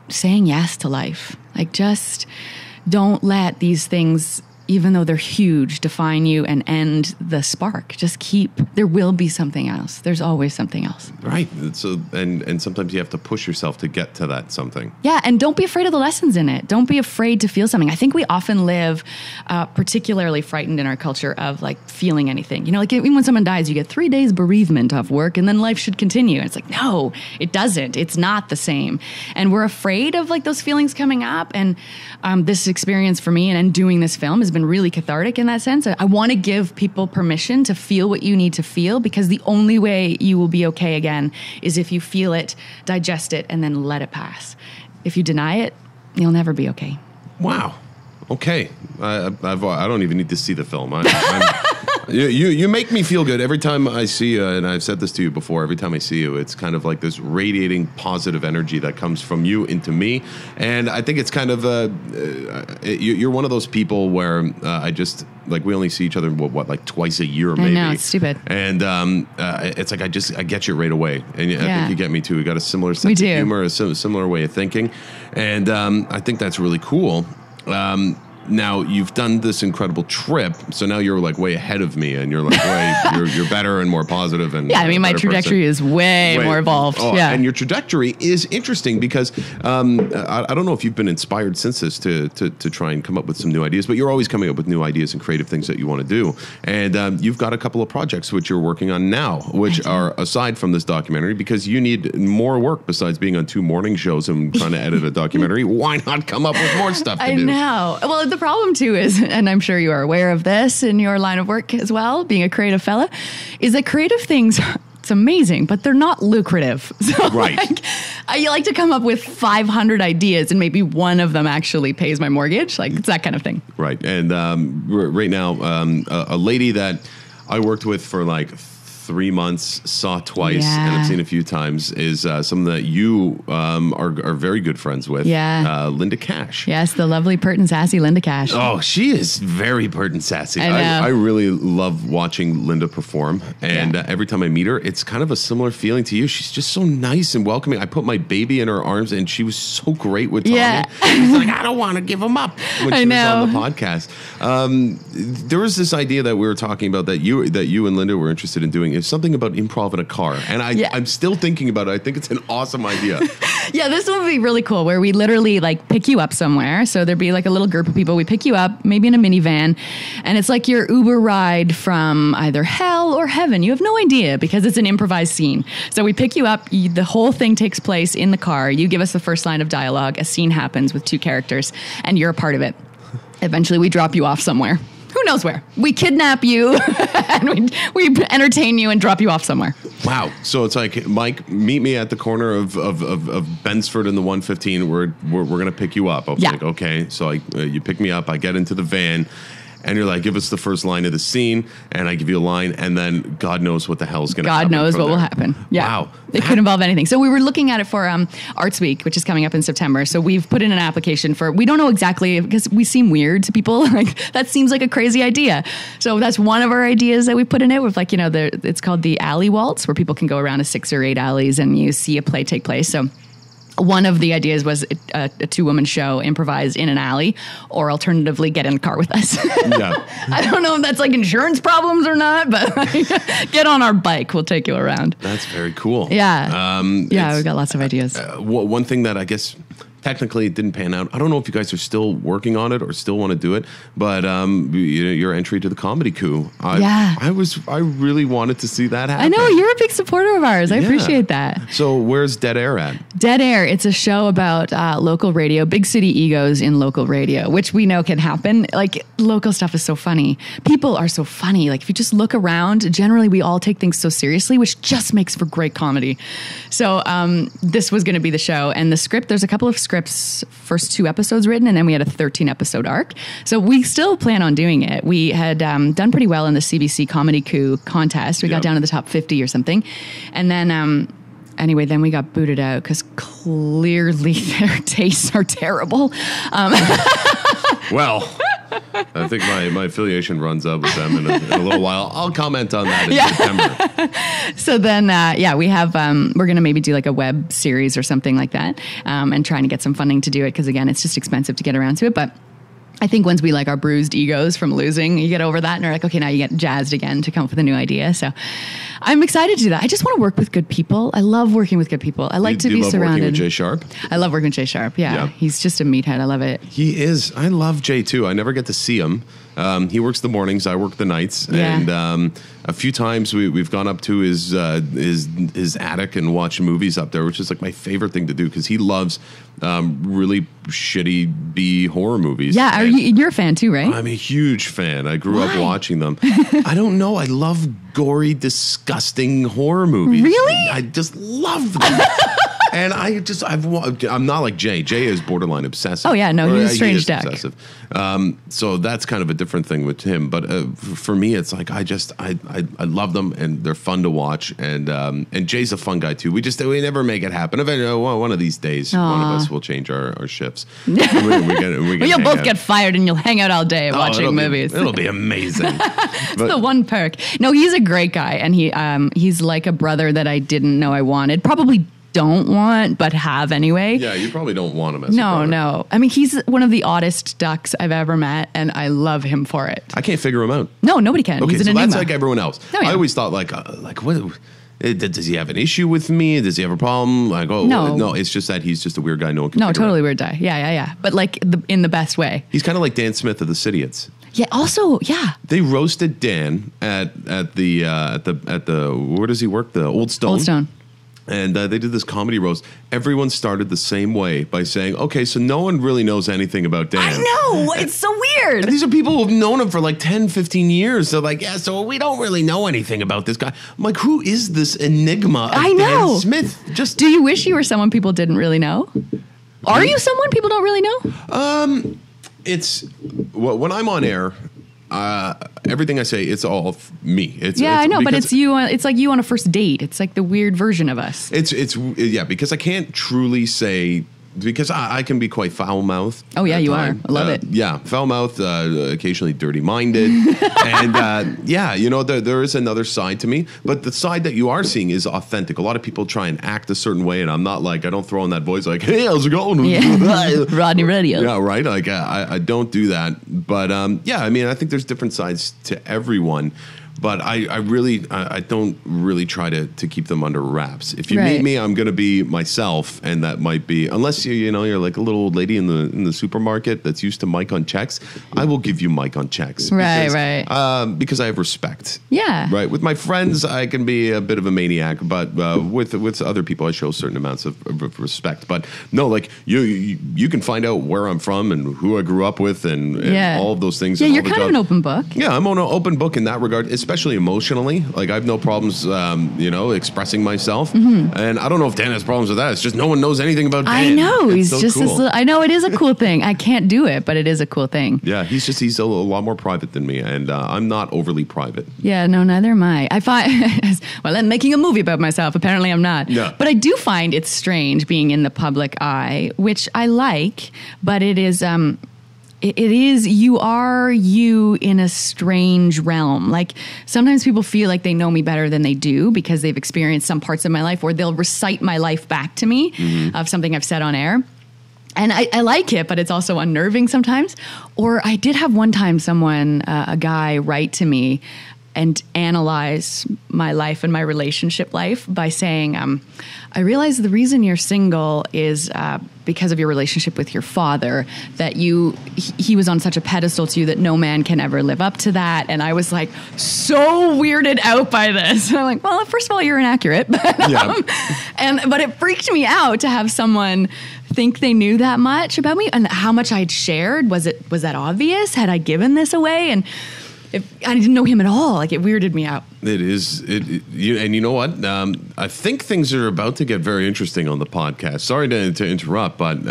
saying yes to life. Like, just don't let these things, even though they're huge, define you and end the spark. Just there will be something else. There's always something else. Right. So, and sometimes you have to push yourself to get to that something. Yeah. And don't be afraid of the lessons in it. Don't be afraid to feel something. I think we often live particularly frightened in our culture of like feeling anything. Like even when someone dies, you get 3 days bereavement off work and then life should continue. And it's like, no, it doesn't. It's not the same. And we're afraid of like those feelings coming up. And this experience for me and doing this film has been really cathartic in that sense. I want to give people permission to feel what you need to feel, because the only way you will be okay again is if you feel it, digest it, and then let it pass. If you deny it, you'll never be okay. Wow. Okay. I don't even need to see the film. You make me feel good every time I see you, and I've said this to you before, every time I see you, it's kind of like this radiating positive energy that comes from you into me. And I think it's kind of, you're one of those people where I just, like, we only see each other, like twice a year, maybe. I know, it's stupid. And it's like, I get you right away. And I think you get me too. We got a similar sense of humor, a similar way of thinking. And I think that's really cool. Now you've done this incredible trip, so now you're like way ahead of me, and you're like you're better and more positive. And I mean, my trajectory is way more evolved. And your trajectory is interesting because I don't know if you've been inspired since this to try and come up with some new ideas, but you're always coming up with new ideas and creative things that you want to do. And you've got a couple of projects which you're working on now, which are aside from this documentary, because you need more work besides being on 2 morning shows and trying to edit a documentary. Why not come up with more stuff to do? I know. Well, the problem too is, and I'm sure you are aware of this in your line of work as well, being a creative fella, is that creative things, it's amazing, but they're not lucrative. So right. You like to come up with 500 ideas and maybe one of them actually pays my mortgage. Like, it's that kind of thing. Right. And right now, a lady that I worked with for like 3 months, saw twice, and I've seen a few times, is someone that you are very good friends with. Linda Cash. Yes, the lovely, pert and sassy Linda Cash. Oh, she is very pert and sassy. I really love watching Linda perform, and every time I meet her, it's kind of a similar feeling to you. She's just so nice and welcoming. I put my baby in her arms, and she was so great with Tommy. She's like, I don't want to give him up when she was on the podcast. There was this idea that we were talking about that you and Linda were interested in doing. Is something about improv in a car. And I'm still thinking about it. I think it's an awesome idea. This one would be really cool, where we literally like pick you up somewhere. So there'd be like a little group of people. We pick you up, maybe in a minivan, and it's like your Uber ride from either hell or heaven. You have no idea, because it's an improvised scene. So we pick you up. The whole thing takes place in the car. You give us the first line of dialogue. A scene happens with 2 characters, and you're a part of it. Eventually, we drop you off somewhere. Who knows where? We kidnap you and we entertain you and drop you off somewhere. Wow. So it's like, Mike, meet me at the corner of Bensford and the 115. We're going to pick you up. I was like, okay. So you pick me up. I get into the van. And you're like, give us the first line of the scene, and I give you a line, and then God knows what the hell's going to happen. God knows what will happen. Yeah. Wow. It could involve anything. So we were looking at it for Arts Week, which is coming up in September. So we've put in an application for, we don't know exactly, because we seem weird to people. Like, that seems like a crazy idea. So that's one of our ideas that we put in it with, like, it's called the Alley Waltz, where people can go around a 6 or 8 alleys and you see a play take place. So one of the ideas was a two-woman show improvised in an alley, or alternatively get in the car with us. Yeah. I don't know if that's like insurance problems or not, but like, get on our bike. We'll take you around. That's very cool. Yeah. Yeah, we've got lots of ideas. One thing that I guess technically it didn't pan out. I don't know if you guys are still working on it or still want to do it, but your entry to the comedy coup. I really wanted to see that happen. I know, you're a big supporter of ours. I appreciate that. So where's Dead Air at? Dead Air, it's a show about local radio, big city egos in local radio, which we know can happen. Like, local stuff is so funny. People are so funny. Like, if you just look around, generally we all take things so seriously, which just makes for great comedy. So this was going to be the show. And the script, there's a couple of scripts, first 2 episodes written, and then we had a 13-episode arc. So we still plan on doing it. We had done pretty well in the CBC Comedy Coup contest. We got down to the top 50 or something. And then... anyway, then we got booted out because clearly their tastes are terrible. Well, I think my affiliation runs up with them in a little while. I'll comment on that in September. So then, we have, we're going to maybe do like a web series or something like that, and trying to get some funding to do it because, again, it's just expensive to get around to it. But I think once we like our bruised egos from losing, you get over that and are like, okay, now you get jazzed again to come up with a new idea. So I'm excited to do that. I just want to work with good people. I love working with good people. I like to be surrounded. Working with Jay Sharp? I love working with Jay Sharp. Yeah. He's just a meathead. I love it. He is. I love Jay too. I never get to see him. He works the mornings. I work the nights. Yeah. And a few times we've gone up to his attic and watched movies up there, which is like my favorite thing to do because he loves really shitty B horror movies. Yeah, you're a fan too, right? I'm a huge fan. I grew up watching them. I don't know. I love gory, disgusting horror movies. Really? I just love them. And I'm not like Jay. Jay is borderline obsessive. Oh, yeah. No, he's a strange duck. Obsessive. So that's kind of a different thing with him. But for me, it's like I love them and they're fun to watch. And Jay's a fun guy, too. We never make it happen. One of these days, one of us will change our shifts. You'll both get fired and you'll hang out all day watching movies. It'll be amazing. It's the one perk. No, he's a great guy. And he's like a brother that I didn't know I wanted. Probably don't want, but have anyway. Yeah, you probably don't want him as a brother. No. I mean, he's one of the oddest ducks I've ever met, and I love him for it. I can't figure him out. No, nobody can. Okay, he's an so enigma. that's like everyone else. Oh, yeah. I always thought like what? Does he have an issue with me? Does he have a problem? Like, no, it's just that he's just a weird guy. No one can figure totally out. Weird guy. Yeah. But like in the best way. He's kind of like Dan Smith of the Idiots. Yeah. Also, yeah. They roasted Dan at the where does he work? The Old Stone. Old Stone. And they did this comedy roast. Everyone started the same way by saying, okay, so no one really knows anything about Dan. I know. It's so weird. And these are people who've known him for like 10, 15 years. They're like, yeah, so we don't really know anything about this guy. I'm like, who is this enigma of Dan Smith? Do you wish you were someone people didn't really know? Are you someone people don't really know? It's when I'm on air, everything I say, it's all me. I know, but it's you. It's like you on a first date. It's like the weird version of us. Yeah, because I can't truly say. Because I can be quite foul-mouthed. Oh, yeah, you are. I love it. Yeah, foul-mouthed, occasionally dirty-minded. And, there is another side to me. But the side that you are seeing is authentic. A lot of people try and act a certain way, and I'm not like, I don't throw in that voice like, hey, how's it going? Yeah. Rodney Radio. Yeah, right? Like, I don't do that. But, I think there's different sides to everyone. But I don't really try to keep them under wraps. If you meet me, I'm going to be myself, and that might be, unless you're like a little old lady in the supermarket that's used to mic on checks. I will give you mic on checks, because I have respect. Yeah, right. With my friends, I can be a bit of a maniac, but with other people, I show certain amounts of respect. But no, like you can find out where I'm from and who I grew up with, and all of those things. Yeah, you're kind of an open book. Yeah, I'm an open book in that regard, especially emotionally. Like, I have no problems, expressing myself. Mm-hmm. And I don't know if Dan has problems with that. It's just no one knows anything about Dan. I know. It's he's so just cool. I know it is a cool thing. I can't do it, but it is a cool thing. Yeah, he's a lot more private than me, and I'm not overly private. Yeah, no, neither am I. I find, well, I'm making a movie about myself. Apparently I'm not. Yeah. But I do find it's strange being in the public eye, which I like, but it is... it is, you are you in a strange realm. Like sometimes people feel like they know me better than they do because they've experienced some parts of my life, or they'll recite my life back to me of something I've said on air. And I like it, but it's also unnerving sometimes. Or I did have one time someone, a guy, write to me and analyze my life and my relationship life by saying, I realize the reason you're single is because of your relationship with your father, that he was on such a pedestal to you that no man can ever live up to that. And I was like so weirded out by this. And I'm like, well, first of all, you're inaccurate. But it freaked me out to have someone think they knew that much about me and how much I'd shared. Was that obvious? Had I given this away? And I didn't know him at all. Like, it weirded me out. It is. And you know what? I think things are about to get very interesting on the podcast. Sorry to interrupt, but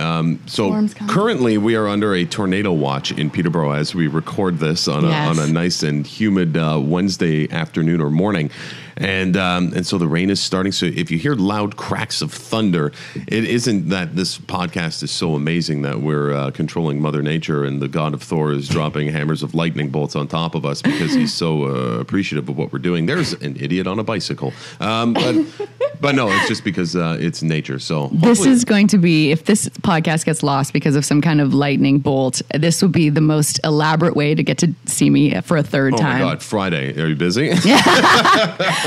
so currently we are under a tornado watch in Peterborough as we record this on a nice and humid Wednesday afternoon or morning. And so the rain is starting. So if you hear loud cracks of thunder, it isn't that this podcast is so amazing that we're controlling Mother Nature and the God of Thor is dropping hammers of lightning bolts on top of us because he's so appreciative of what we're doing. There's an idiot on a bicycle. But no, it's just because it's nature. So this is going to be, if this podcast gets lost because of some kind of lightning bolt, this will be the most elaborate way to get to see me for a third time. Oh my God, Friday. Are you busy? Yeah.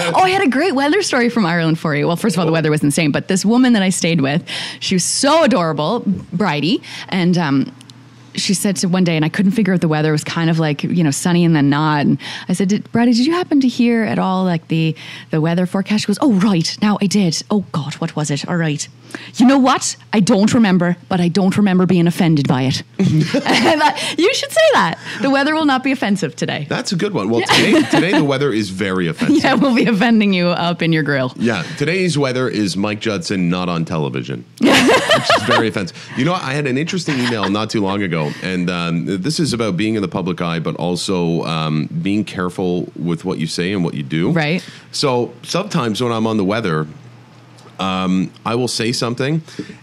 Oh, I had a great weather story from Ireland for you. Well, first of all, the weather was insane, but this woman that I stayed with, she was so adorable, Bridie, and she said to one day, and I couldn't figure out the weather, it was kind of like, sunny and then not. And I said, Bridie, did you happen to hear at all like the weather forecast? She goes, oh, right. Now I did. Oh God, what was it? All right. You know what? I don't remember, but I don't remember being offended by it. And you should say that. The weather will not be offensive today. That's a good one. Well, today the weather is very offensive. Yeah, we'll be offending you up in your grill. Yeah, today's weather is Mike Judson not on television, which is very offensive. You know, I had an interesting email not too long ago, and this is about being in the public eye, but also being careful with what you say and what you do. Right. So sometimes when I'm on the weather, I will say something,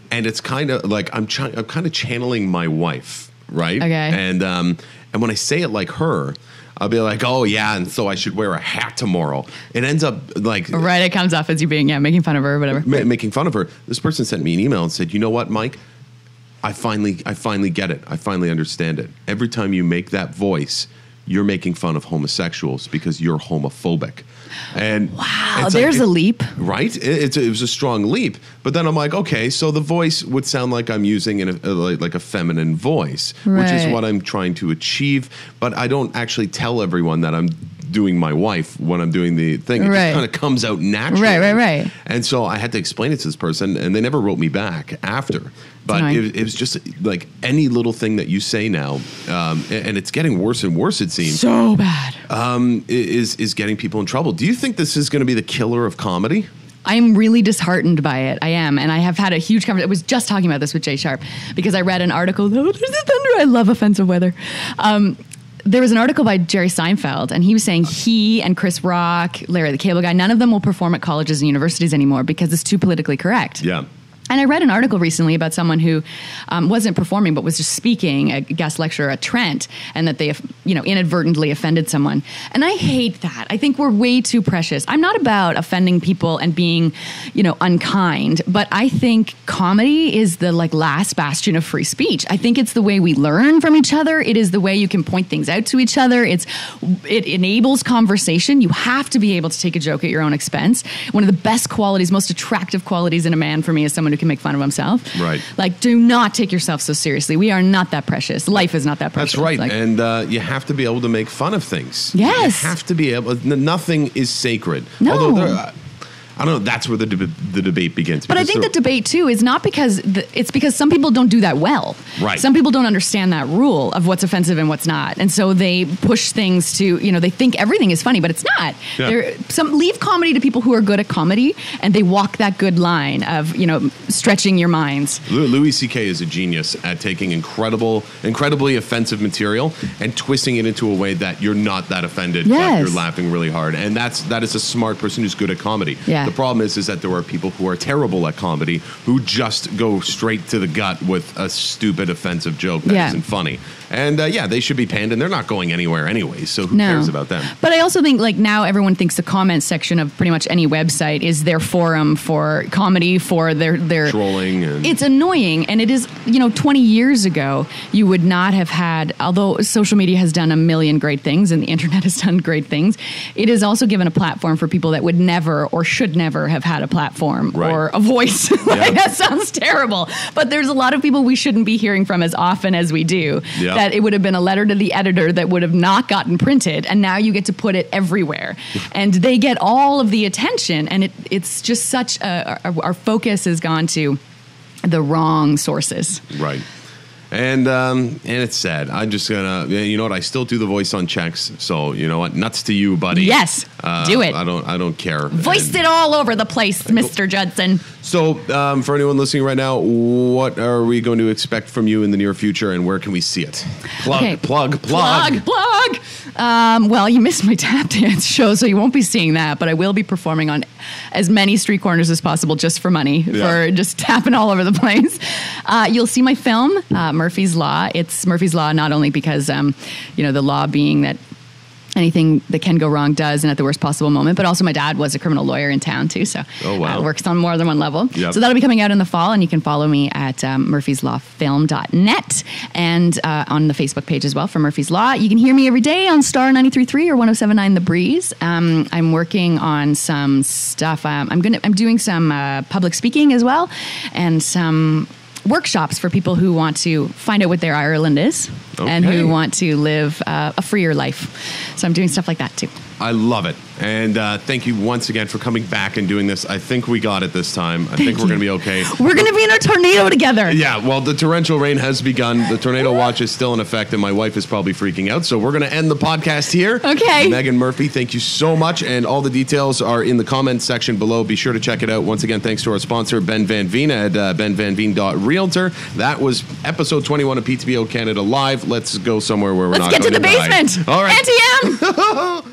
and it's kind of like I'm kind of channeling my wife, right? Okay. And when I say it like her, I'll be like, oh yeah, and so I should wear a hat tomorrow. It ends up like right. It comes off as you being making fun of her or whatever. Making fun of her. This person sent me an email and said, you know what, Mike? I finally get it. I finally understand it. Every time you make that voice, you're making fun of homosexuals because you're homophobic. And wow, there's a leap. Right? It was a strong leap. But then I'm like, okay, so the voice would sound like I'm using like a feminine voice, right, which is what I'm trying to achieve. But I don't actually tell everyone that I'm doing my wife when I'm doing the thing. It right, just kind of comes out naturally. Right. And so I had to explain it to this person, and they never wrote me back after. But it was just like any little thing that you say now, and it's getting worse and worse, it seems. So bad. Is getting people in trouble. Do you think this is going to be the killer of comedy? I'm really disheartened by it. I am. And I have had a huge conversation. I was just talking about this with Jay Sharp because I read an article. Oh, there's a thunder. I love offensive weather. There was an article by Jerry Seinfeld, and he was saying he and Chris Rock, Larry the Cable Guy, none of them will perform at colleges and universities anymore because it's too politically correct. Yeah. And I read an article recently about someone who wasn't performing but was just speaking, a guest lecturer at Trent, and that they, inadvertently offended someone. And I hate that. I think we're way too precious. I'm not about offending people and being, unkind, but I think comedy is the last bastion of free speech. I think it's the way we learn from each other. It is the way you can point things out to each other. It enables conversation. You have to be able to take a joke at your own expense. One of the best qualities, most attractive qualities in a man for me is someone who can make fun of himself. Right. Do not take yourself so seriously. We are not that precious. Life is not that precious. That's right. And you have to be able to make fun of things. Yes. You have to be able. Nothing is sacred. No. Although I don't know. That's where the debate begins. But I think the debate too is not because it's because some people don't do that well. Right. Some people don't understand that rule of what's offensive and what's not, and so they push things to they think everything is funny, but it's not. Yeah. Leave comedy to people who are good at comedy, and they walk that good line of stretching your minds. Louis C.K. is a genius at taking incredibly offensive material and twisting it into a way that you're not that offended, yes, but you're laughing really hard, and that is a smart person who's good at comedy. Yeah. The problem is that there are people who are terrible at comedy who just go straight to the gut with a stupid, offensive joke that isn't funny. And they should be panned, and they're not going anywhere anyway, so who cares about them? But I also think, like, now everyone thinks the comment section of pretty much any website is their forum for comedy, for their trolling. It's annoying, and it is, 20 years ago, you would not have had, although social media has done a million great things, and the internet has done great things, it has also given a platform for people that would never or should never have had a platform or a voice. That sounds terrible, but there's a lot of people we shouldn't be hearing from as often as we do. That it would have been a letter to the editor that would have not gotten printed, and now you get to put it everywhere, and they get all of the attention, and it's just such our focus has gone to the wrong sources. Right. And it's sad. I'm just gonna, you know what? I still do the voice on checks. So you know what? Nuts to you, buddy. Yes, do it. I don't care. Voice it all over the place, Mr. Judson. So for anyone listening right now, what are we going to expect from you in the near future, and where can we see it? Plug. Well, you missed my tap dance show, so you won't be seeing that, but I will be performing on as many street corners as possible just for money, for just tapping all over the place. You'll see my film, Murphy's Law. It's Murphy's Law not only because, the law being that anything that can go wrong does, and at the worst possible moment. But also my dad was a criminal lawyer in town too, so works on more than one level. Yep. So that'll be coming out in the fall, and you can follow me at murphyslawfilm.net and on the Facebook page as well for Murphy's Law. You can hear me every day on Star 93.3 or 107.9 The Breeze. I'm working on some stuff. I'm doing some public speaking as well, and some workshops for people who want to find out what their Ireland is and who want to live a freer life. So I'm doing stuff like that too. I love it. And thank you once again for coming back and doing this. I think we got it this time. I think we're going to be okay. We're going to be in a tornado together. Yeah, well, the torrential rain has begun. The tornado watch is still in effect, and my wife is probably freaking out. So we're going to end the podcast here. Okay. Megan Murphy, thank you so much. And all the details are in the comments section below. Be sure to check it out. Once again, thanks to our sponsor, Ben Van Veen at benvanveen.realtor. That was episode 21 of PTBO Canada Live. Let's go somewhere where we're not going to die. Let's get to the basement. All right. Auntie M.